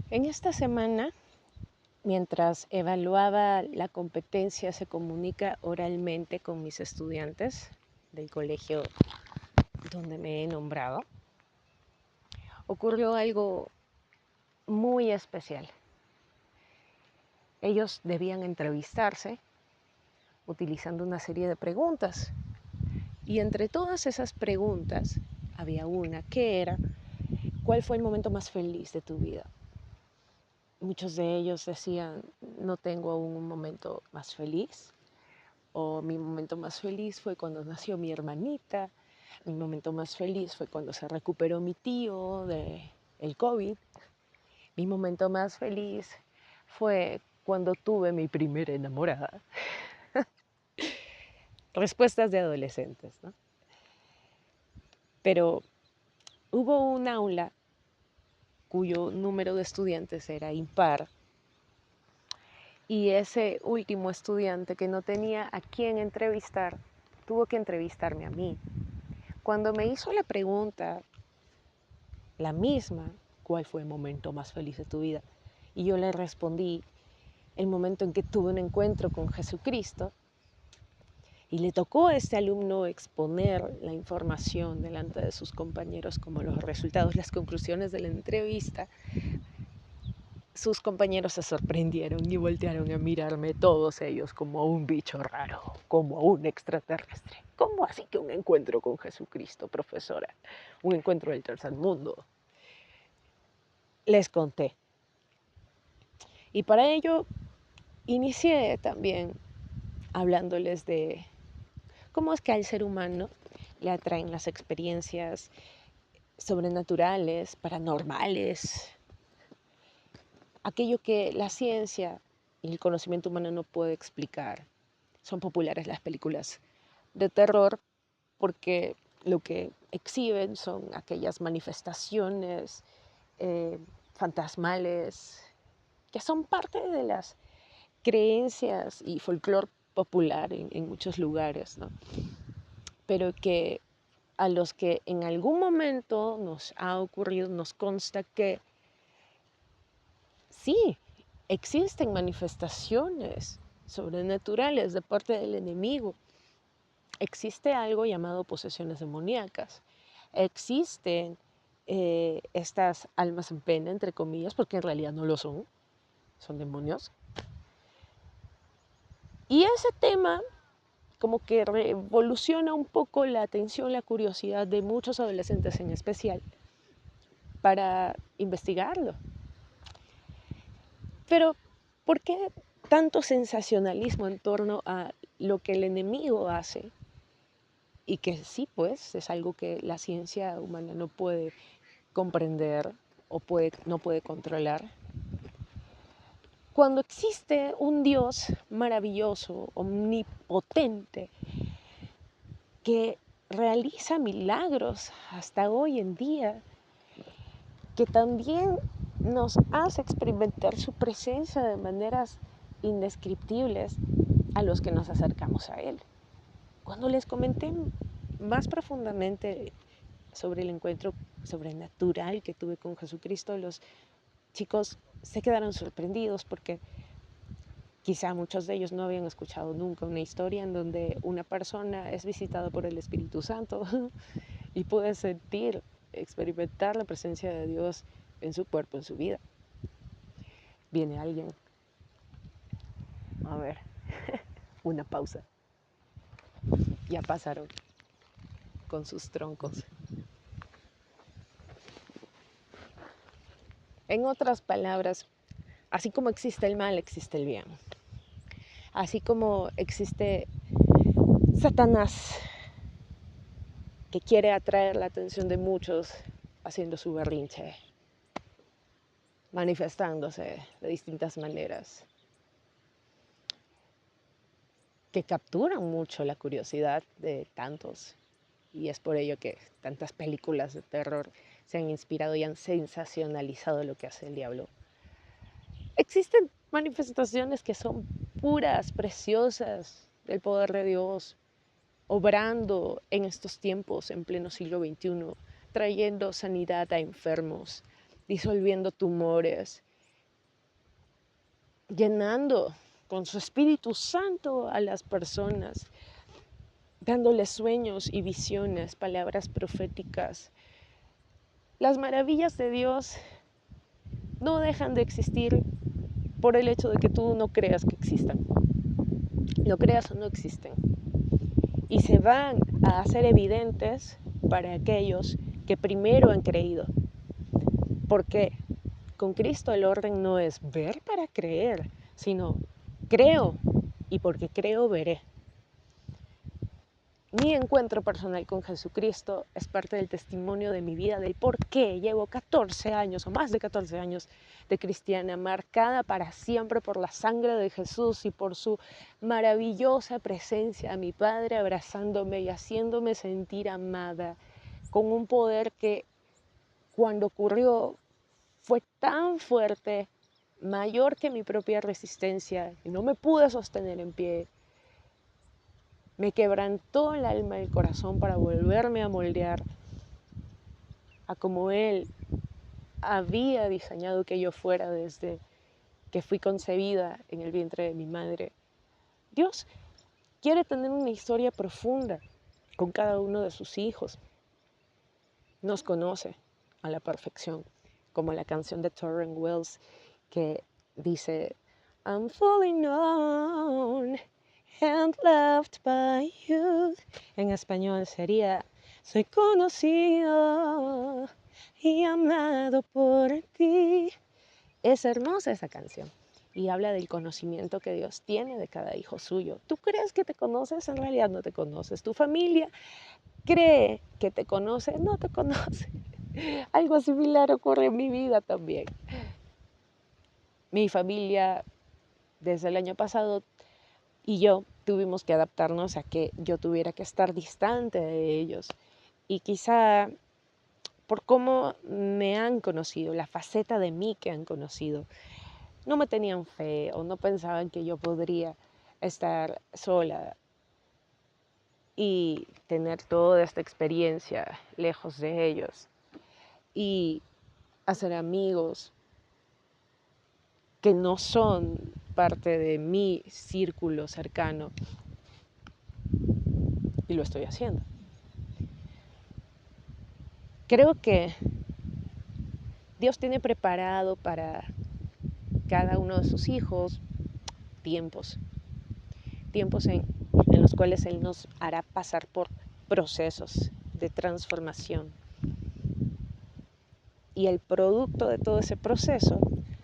En esta semana, mientras evaluaba la competencia Se comunica oralmente con mis estudiantes del colegio donde me he nombrado, ocurrió algo muy especial. Ellos debían entrevistarse utilizando una serie de preguntas y entre todas esas preguntas había una que era: ¿cuál fue el momento más feliz de tu vida? Muchos de ellos decían: no tengo aún un momento más feliz, o mi momento más feliz fue cuando nació mi hermanita, mi momento más feliz fue cuando se recuperó mi tío del COVID, mi momento más feliz fue cuando tuve mi primera enamorada. Respuestas de adolescentes, ¿no? Pero hubo un aula cuyo número de estudiantes era impar, y ese último estudiante que no tenía a quién entrevistar tuvo que entrevistarme a mí. Cuando me hizo la pregunta, la misma: ¿cuál fue el momento más feliz de tu vida? Y yo le respondí: el momento en que tuve un encuentro con Jesucristo. Y le tocó a este alumno exponer la información delante de sus compañeros como los resultados, las conclusiones de la entrevista. Sus compañeros se sorprendieron y voltearon a mirarme todos ellos como a un bicho raro, como a un extraterrestre. ¿Cómo así que un encuentro con Jesucristo, profesora? Un encuentro del tercer mundo. Les conté. Y para ello inicié también hablándoles de cómo es que al ser humano le atraen las experiencias sobrenaturales, paranormales, aquello que la ciencia y el conocimiento humano no puede explicar. Son populares las películas de terror porque lo que exhiben son aquellas manifestaciones fantasmales que son parte de las creencias y folclore popular en muchos lugares, ¿no? Pero que a los que en algún momento nos ha ocurrido, nos consta que sí, existen manifestaciones sobrenaturales de parte del enemigo. Existe algo llamado posesiones demoníacas. Existen estas almas en pena, entre comillas, porque en realidad no lo son demonios. Y ese tema como que revoluciona un poco la atención, la curiosidad de muchos adolescentes en especial para investigarlo. Pero, ¿por qué tanto sensacionalismo en torno a lo que el enemigo hace? Y que sí, pues, es algo que la ciencia humana no puede comprender o no puede controlar. Cuando existe un Dios maravilloso, omnipotente, que realiza milagros hasta hoy en día, que también nos hace experimentar su presencia de maneras indescriptibles a los que nos acercamos a Él. Cuando les comenté más profundamente sobre el encuentro sobrenatural que tuve con Jesucristo, los chicos se quedaron sorprendidos porque quizá muchos de ellos no habían escuchado nunca una historia en donde una persona es visitada por el Espíritu Santo y puede sentir, experimentar la presencia de Dios en su cuerpo, en su vida. Viene alguien. A ver, una pausa. Ya pasaron con sus troncos. En otras palabras, así como existe el mal, existe el bien. Así como existe Satanás, que quiere atraer la atención de muchos haciendo su berrinche, manifestándose de distintas maneras, que capturan mucho la curiosidad de tantos. Y es por ello que tantas películas de terror se han inspirado y han sensacionalizado lo que hace el diablo. Existen manifestaciones que son puras, preciosas, del poder de Dios, obrando en estos tiempos, en pleno siglo XXI, trayendo sanidad a enfermos, disolviendo tumores, llenando con su Espíritu Santo a las personas, dándoles sueños y visiones, palabras proféticas. Las maravillas de Dios no dejan de existir por el hecho de que tú no creas que existan. Lo creas o no existen. Y se van a hacer evidentes para aquellos que primero han creído. Porque con Cristo el orden no es ver para creer, sino creo y porque creo veré. Mi encuentro personal con Jesucristo es parte del testimonio de mi vida, del por qué llevo 14 años o más de 14 años de cristiana, marcada para siempre por la sangre de Jesús y por su maravillosa presencia, a mi Padre abrazándome y haciéndome sentir amada, con un poder que cuando ocurrió fue tan fuerte, mayor que mi propia resistencia, y no me pude sostener en pie. Me quebrantó el alma y el corazón para volverme a moldear a como Él había diseñado que yo fuera desde que fui concebida en el vientre de mi madre. Dios quiere tener una historia profunda con cada uno de sus hijos. Nos conoce a la perfección, como la canción de Torrent Wells que dice I'm fully known and loved by you. En español sería soy conocido y amado por ti. Es hermosa esa canción y habla del conocimiento que Dios tiene de cada hijo suyo. ¿Tú crees que te conoces? En realidad no te conoces. Tu familia cree que te conoce, no te conoce. Algo similar ocurre en mi vida también. Mi familia desde el año pasado y yo tuvimos que adaptarnos a que yo tuviera que estar distante de ellos. Y quizá por cómo me han conocido, la faceta de mí que han conocido, no me tenían fe o no pensaban que yo podría estar sola y tener toda esta experiencia lejos de ellos y hacer amigos que no son parte de mi círculo cercano. Y lo estoy haciendo. Creo que Dios tiene preparado para cada uno de sus hijos tiempos en los cuales Él nos hará pasar por procesos de transformación. Y el producto de todo ese proceso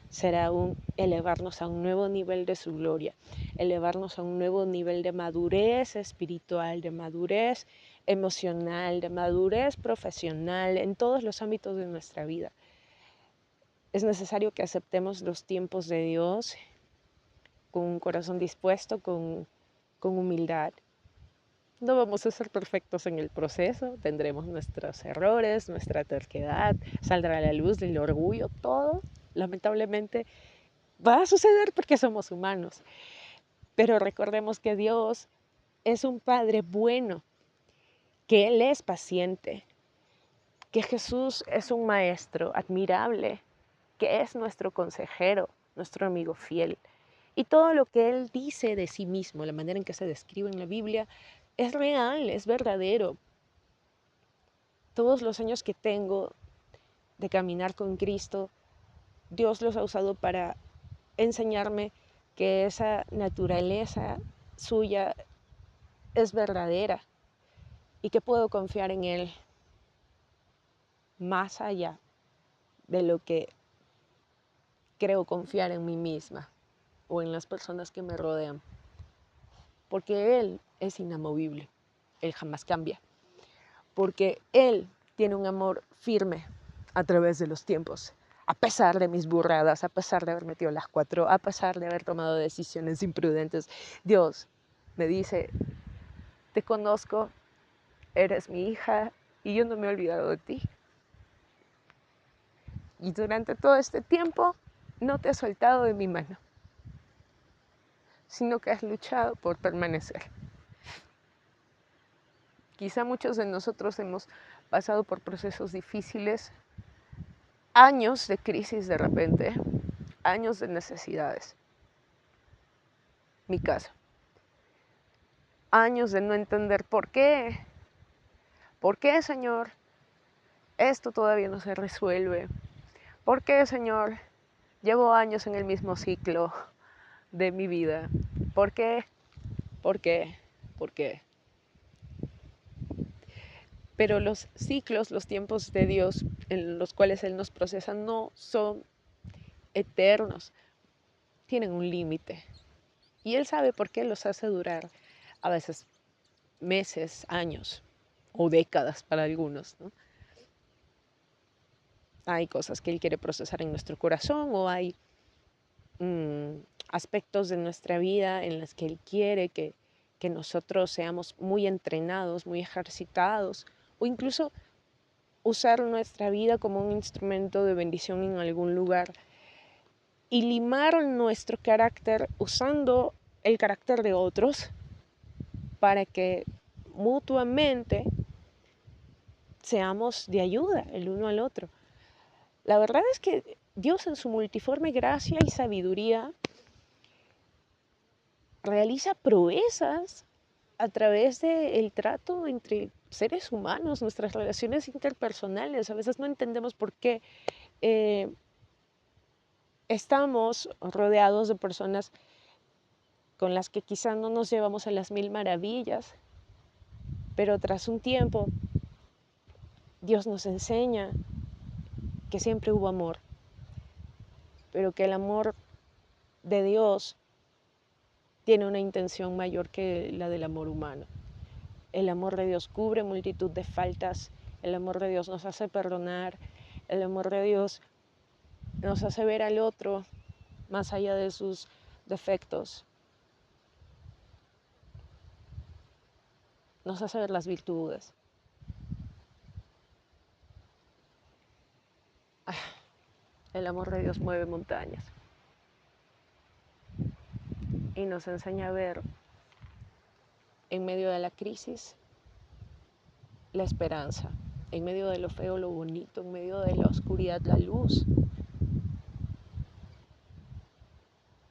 será elevarnos a un nuevo nivel de su gloria, elevarnos a un nuevo nivel de madurez espiritual, de madurez emocional, de madurez profesional, en todos los ámbitos de nuestra vida. Es necesario que aceptemos los tiempos de Dios con un corazón dispuesto, con humildad. No vamos a ser perfectos en el proceso, tendremos nuestros errores, nuestra terquedad, saldrá a la luz el orgullo, todo, lamentablemente, va a suceder porque somos humanos. Pero recordemos que Dios es un Padre bueno, que Él es paciente, que Jesús es un Maestro admirable, que es nuestro consejero, nuestro amigo fiel. Y todo lo que Él dice de sí mismo, la manera en que se describe en la Biblia, es real, es verdadero. Todos los años que tengo de caminar con Cristo, Dios los ha usado para enseñarme que esa naturaleza suya es verdadera y que puedo confiar en Él más allá de lo que creo confiar en mí misma o en las personas que me rodean. Porque Él es inamovible, Él jamás cambia. Porque Él tiene un amor firme a través de los tiempos. A pesar de mis burradas, a pesar de haber metido las 4, a pesar de haber tomado decisiones imprudentes, Dios me dice, te conozco, eres mi hija y yo no me he olvidado de ti. Y durante todo este tiempo no te he soltado de mi mano, sino que has luchado por permanecer. Quizá muchos de nosotros hemos pasado por procesos difíciles años de crisis de repente, años de necesidades. Mi casa. Años de no entender por qué. ¿Por qué, Señor? Esto todavía no se resuelve. ¿Por qué, Señor? Llevo años en el mismo ciclo de mi vida. ¿Por qué? ¿Por qué? ¿Por qué? Pero los ciclos, los tiempos de Dios en los cuales Él nos procesa no son eternos, tienen un límite. Y Él sabe por qué los hace durar a veces meses, años o décadas para algunos, ¿no? Hay cosas que Él quiere procesar en nuestro corazón o hay aspectos de nuestra vida en los que Él quiere que nosotros seamos muy entrenados, muy ejercitados o incluso usar nuestra vida como un instrumento de bendición en algún lugar y limar nuestro carácter usando el carácter de otros para que mutuamente seamos de ayuda el uno al otro. La verdad es que Dios en su multiforme gracia y sabiduría realiza proezas a través del trato entre seres humanos, nuestras relaciones interpersonales. A veces no entendemos por qué estamos rodeados de personas con las que quizá no nos llevamos a las mil maravillas, pero tras un tiempo Dios nos enseña que siempre hubo amor, pero que el amor de Dios tiene una intención mayor que la del amor humano. El amor de Dios cubre multitud de faltas, el amor de Dios nos hace perdonar, el amor de Dios nos hace ver al otro más allá de sus defectos, nos hace ver las virtudes. El amor de Dios mueve montañas y nos enseña a ver en medio de la crisis la esperanza, en medio de lo feo lo bonito, en medio de la oscuridad la luz.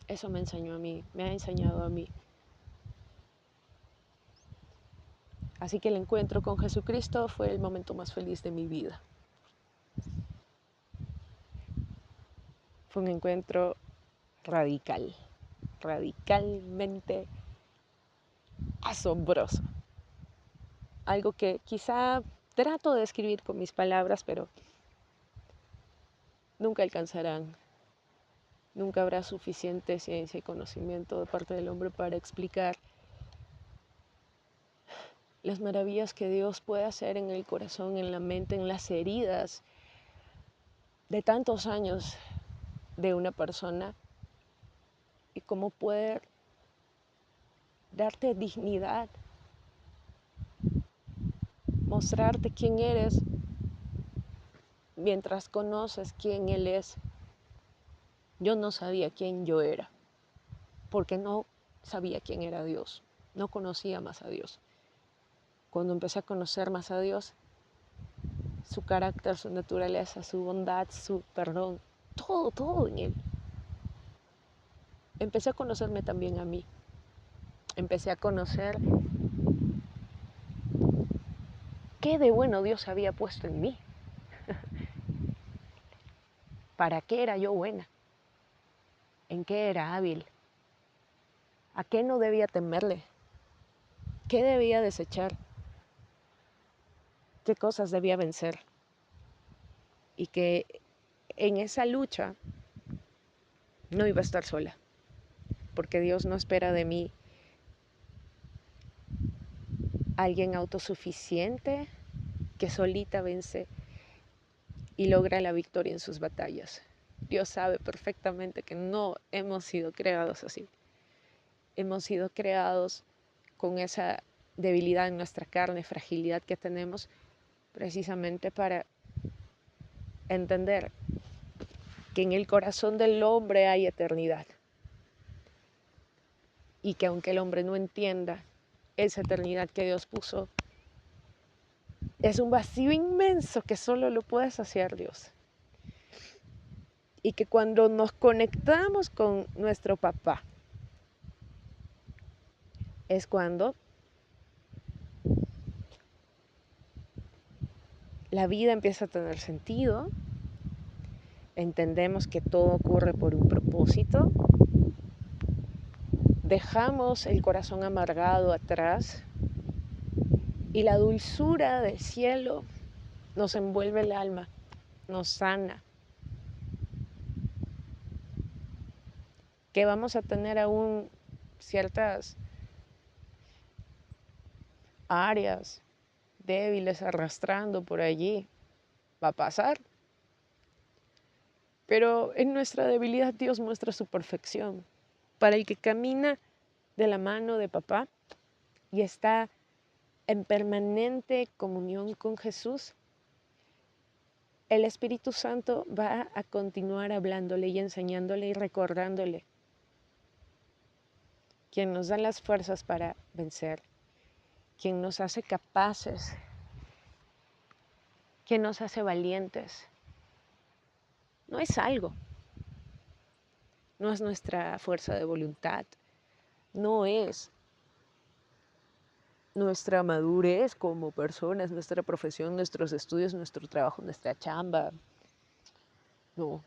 Eso me enseñó a mí, me ha enseñado a mí. Así que el encuentro con Jesucristo fue el momento más feliz de mi vida. Fue un encuentro radical, radicalmente asombroso. Algo que quizá trato de describir con mis palabras, pero nunca alcanzarán. Nunca habrá suficiente ciencia y conocimiento de parte del hombre para explicar las maravillas que Dios puede hacer en el corazón, en la mente, en las heridas de tantos años de una persona y cómo puede darte dignidad, mostrarte quién eres mientras conoces quién Él es. Yo no sabía quién yo era, porque no sabía quién era Dios, no conocía más a Dios. Cuando empecé a conocer más a Dios, su carácter, su naturaleza, su bondad, su perdón, todo en Él. Empecé a conocerme también a mí. Empecé a conocer qué de bueno Dios había puesto en mí. ¿Para qué era yo buena? ¿En qué era hábil? ¿A qué no debía temerle? ¿Qué debía desechar? ¿Qué cosas debía vencer? Y que en esa lucha no iba a estar sola, porque Dios no espera de mí alguien autosuficiente que solita vence y logra la victoria en sus batallas. Dios sabe perfectamente que no hemos sido creados así. Hemos sido creados con esa debilidad en nuestra carne, fragilidad que tenemos, precisamente para entender que en el corazón del hombre hay eternidad y que aunque el hombre no entienda esa eternidad que Dios puso, es un vacío inmenso que solo lo puede saciar Dios. Y que cuando nos conectamos con nuestro papá, es cuando la vida empieza a tener sentido, entendemos que todo ocurre por un propósito, dejamos el corazón amargado atrás y la dulzura del cielo nos envuelve el alma, nos sana. Que vamos a tener aún ciertas áreas débiles arrastrando por allí, va a pasar. Pero en nuestra debilidad Dios muestra su perfección. Para el que camina de la mano de papá y está en permanente comunión con Jesús, el Espíritu Santo va a continuar hablándole y enseñándole y recordándole, quien nos da las fuerzas para vencer, quien nos hace capaces, quien nos hace valientes. No es algo, no es nuestra fuerza de voluntad, no es nuestra madurez como personas, nuestra profesión, nuestros estudios, nuestro trabajo, nuestra chamba. No.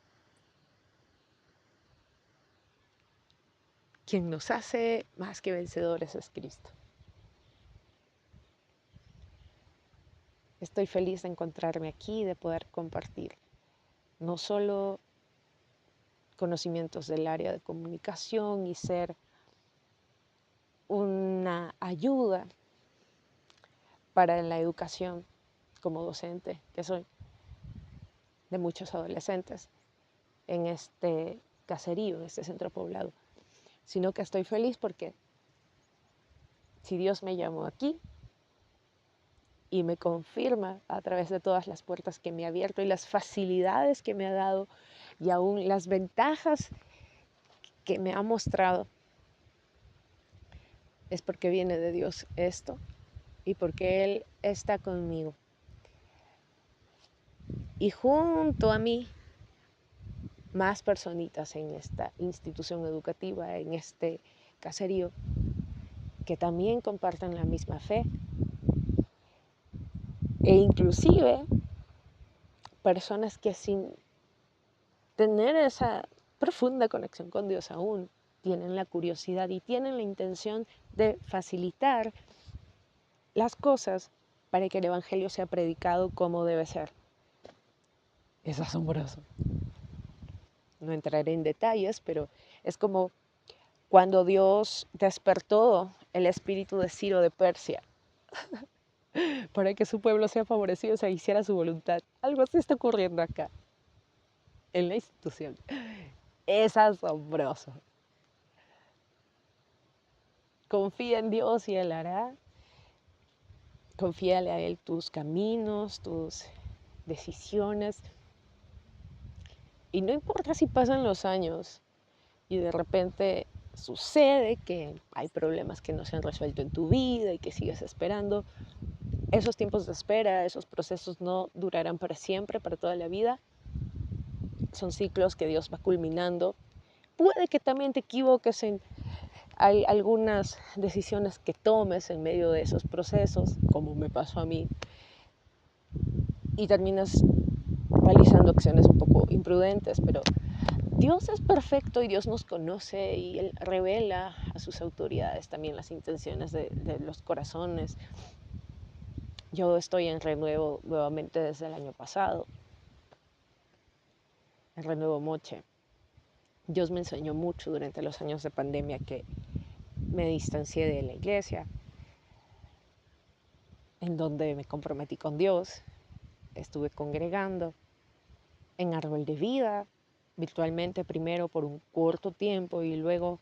Quien nos hace más que vencedores es Cristo. Estoy feliz de encontrarme aquí, de poder compartir no solo conocimientos del área de comunicación y ser una ayuda para la educación como docente que soy de muchos adolescentes en este caserío, en este centro poblado, sino que estoy feliz porque si Dios me llamó aquí y me confirma a través de todas las puertas que me ha abierto y las facilidades que me ha dado y aún las ventajas que me ha mostrado, es porque viene de Dios esto y porque Él está conmigo. Y junto a mí, más personitas en esta institución educativa, en este caserío, que también comparten la misma fe. E inclusive personas que sin tener esa profunda conexión con Dios aún, tienen la curiosidad y tienen la intención de facilitar las cosas para que el Evangelio sea predicado como debe ser. Es asombroso. No entraré en detalles, pero es como cuando Dios despertó el espíritu de Ciro de Persia para que su pueblo sea favorecido, se hiciera su voluntad. Algo así está ocurriendo acá, en la institución. Es asombroso. Confía en Dios y Él hará. Confíale a Él tus caminos, tus decisiones. Y no importa si pasan los años y de repente sucede que hay problemas que no se han resuelto en tu vida y que sigues esperando. Esos tiempos de espera, esos procesos no durarán para siempre, para toda la vida. Son ciclos que Dios va culminando. Puede que también te equivoques en hay algunas decisiones que tomes en medio de esos procesos, como me pasó a mí, y terminas realizando acciones un poco imprudentes, pero Dios es perfecto y Dios nos conoce y Él revela a sus autoridades también las intenciones de los corazones. Yo estoy en renuevo nuevamente desde el año pasado, en Renuevo Moche. Dios me enseñó mucho durante los años de pandemia que me distancié de la iglesia, en donde me comprometí con Dios, estuve congregando en Árbol de Vida, virtualmente primero por un corto tiempo y luego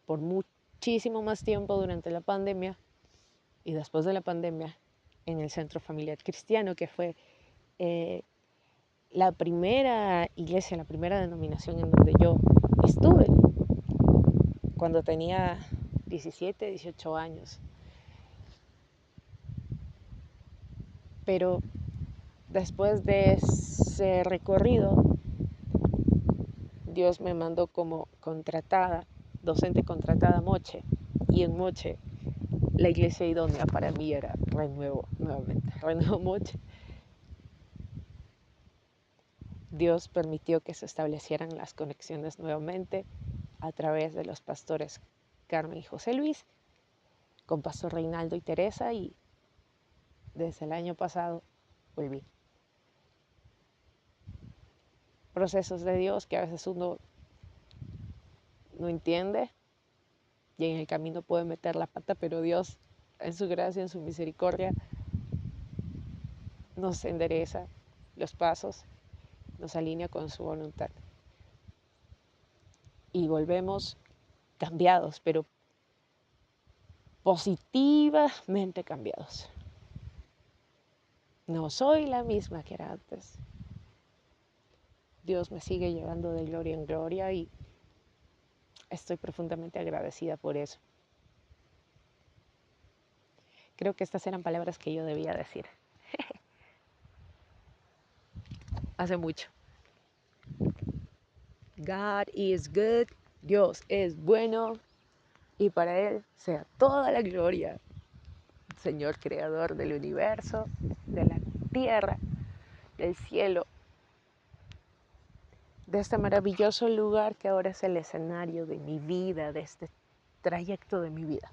por muchísimo más tiempo durante la pandemia y después de la pandemia en el Centro Familiar Cristiano, que fue la primera iglesia, la primera denominación en donde yo estuve cuando tenía 17, 18 años. Pero después de ese recorrido Dios me mandó como contratada, docente contratada a Moche, y en Moche la iglesia idónea para mí era Renuevo, nuevamente, Renuevo Moche. Dios permitió que se establecieran las conexiones nuevamente a través de los pastores Carmen y José Luis, con Pastor Reinaldo y Teresa, y desde el año pasado volví. Procesos de Dios que a veces uno no entiende y en el camino puede meter la pata, pero Dios en su gracia, en su misericordia, nos endereza los pasos, nos alinea con su voluntad. Y volvemos cambiados, pero positivamente cambiados. No soy la misma que era antes. Dios me sigue llevando de gloria en gloria y estoy profundamente agradecida por eso. Creo que estas eran palabras que yo debía decir hace mucho. God is good, Dios es bueno y para Él sea toda la gloria. Señor creador del universo, de la tierra, del cielo, de este maravilloso lugar que ahora es el escenario de mi vida, de este trayecto de mi vida.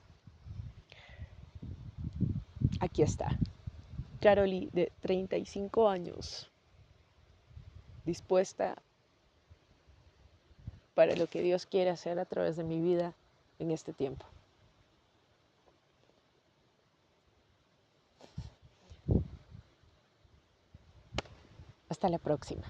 Aquí está, Caroli de 35 años, dispuesta para lo que Dios quiere hacer a través de mi vida en este tiempo. Hasta la próxima.